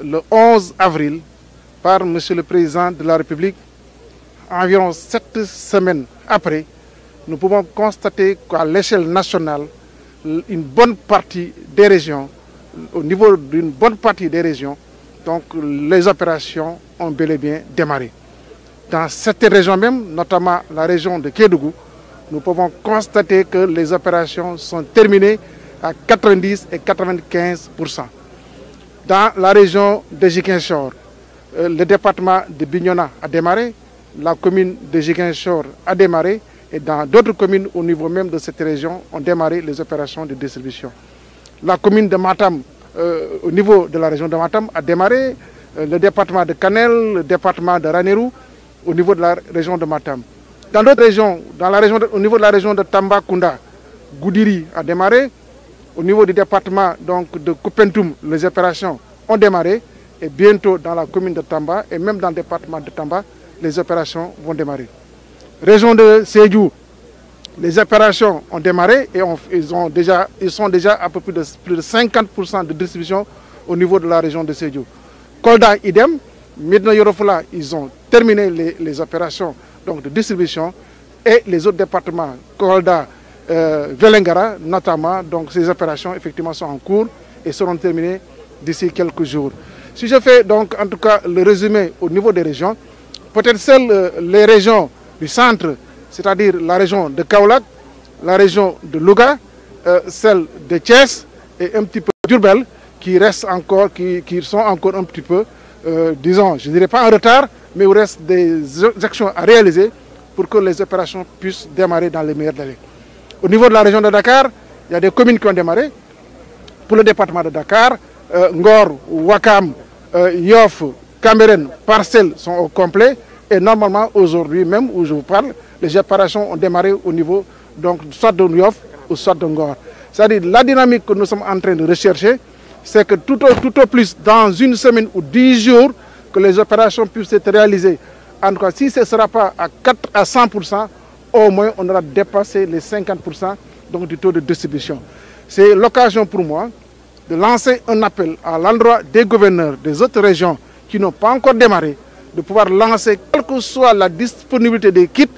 le 11 avril par M. le Président de la République. Environ 7 semaines après, nous pouvons constater qu'à l'échelle nationale, une bonne partie des régions, au niveau d'une bonne partie des régions, donc les opérations ont bel et bien démarré. Dans certaines régions même, notamment la région de Kédougou, nous pouvons constater que les opérations sont terminées à 90 et 95%. Dans la région de Ziguinchor, le département de Bignona a démarré, la commune de Ziguinchor a démarré, et dans d'autres communes au niveau même de cette région ont démarré les opérations de distribution. La commune de Matam, au niveau de la région de Matam, a démarré, le département de Kanel, le département de Ranérou, au niveau de la région de Matam. Dans d'autres régions, au niveau de la région de Tambacounda, Goudiri a démarré. Au niveau du département donc, de Koupentoum, les opérations ont démarré. Et bientôt dans la commune de Tamba et même dans le département de Tamba, les opérations vont démarrer. Région de Sédhiou, les opérations ont démarré et ils sont déjà à peu près de plus de 50% de distribution au niveau de la région de Sédhiou. Kolda, idem. Médina Yoro Foulah, ils ont terminé les opérations donc, de distribution et les autres départements, Kolda, Vélingara notamment, donc ces opérations effectivement sont en cours et seront terminées d'ici quelques jours. Si je fais donc en tout cas le résumé au niveau des régions, peut-être seules les régions du centre, c'est-à-dire la région de Kaolack, la région de Louga, celle de Thiès et un petit peu d'Diourbel qui restent encore, qui sont encore un petit peu, disons, je ne dirais pas en retard, mais il reste des actions à réaliser pour que les opérations puissent démarrer dans les meilleurs délais. Au niveau de la région de Dakar, il y a des communes qui ont démarré. Pour le département de Dakar, Ngor, Ouakam, Yoff, Cambérène, Parcelles sont au complet. Et normalement, aujourd'hui même où je vous parle, les opérations ont démarré au niveau donc, soit de Yoff ou soit de Ngor. C'est-à-dire la dynamique que nous sommes en train de rechercher, c'est que tout au plus, dans une semaine ou 10 jours, que les opérations puissent être réalisées. En tout cas, si ce ne sera pas à 100%, au moins on aura dépassé les 50% donc, du taux de distribution. C'est l'occasion pour moi de lancer un appel à l'endroit des gouverneurs des autres régions qui n'ont pas encore démarré, de pouvoir lancer, quelle que soit la disponibilité des kits,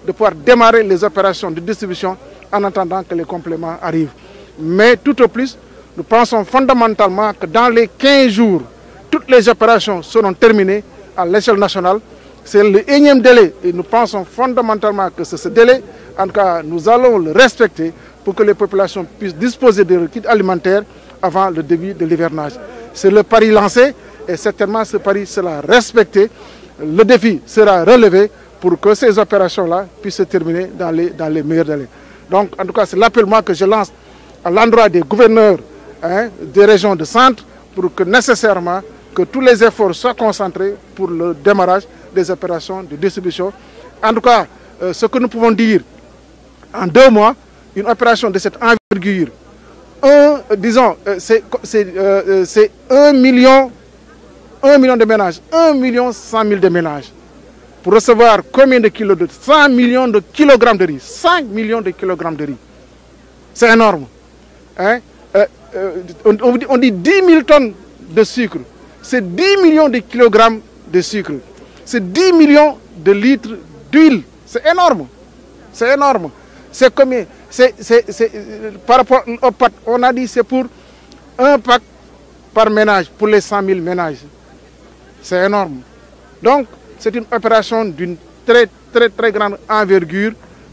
de pouvoir démarrer les opérations de distribution en attendant que les compléments arrivent. Mais tout au plus, nous pensons fondamentalement que dans les 15 jours, toutes les opérations seront terminées à l'échelle nationale. C'est le énième délai et nous pensons fondamentalement que c'est ce délai. En tout cas, nous allons le respecter pour que les populations puissent disposer de kits alimentaires avant le début de l'hivernage. C'est le pari lancé et certainement ce pari sera respecté. Le défi sera relevé pour que ces opérations-là puissent se terminer dans les meilleurs délais. Donc, en tout cas, c'est l'appel que je lance à l'endroit des gouverneurs des régions de centre pour que nécessairement que tous les efforts soient concentrés pour le démarrage des opérations de distribution. En tout cas, ce que nous pouvons dire, en 2 mois, une opération de cette envergure, disons, c'est 1 million de ménages, 1,1 million de ménages. Pour recevoir combien de kilos de 100 millions de kilogrammes de riz. 5 millions de kilogrammes de riz. C'est énorme. Hein? On dit 10 000 tonnes de sucre. C'est 10 millions de kilogrammes de sucre. C'est 10 millions de litres d'huile. C'est énorme. C'est énorme. C'est combien? Par rapport au pack, on a dit c'est pour un pack par ménage, pour les 100 000 ménages. C'est énorme. Donc, c'est une opération d'une très grande envergure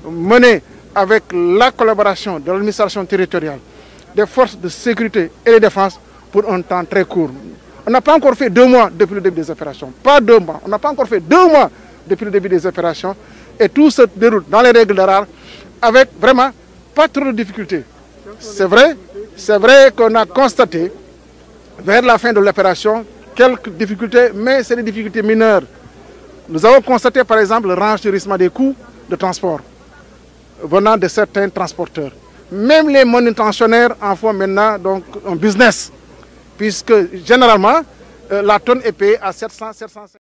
menée avec la collaboration de l'administration territoriale, des forces de sécurité et de défense pour un temps très court. On n'a pas encore fait 2 mois depuis le début des opérations. Pas 2 mois. On n'a pas encore fait 2 mois depuis le début des opérations. Et tout se déroule dans les règles de l'art avec vraiment pas trop de difficultés. C'est vrai qu'on a constaté vers la fin de l'opération quelques difficultés, mais c'est des difficultés mineures. Nous avons constaté par exemple le renchérissement des coûts de transport venant de certains transporteurs. Même les manutentionnaires en font maintenant donc, un business, puisque généralement la tonne est payée à 700, 750.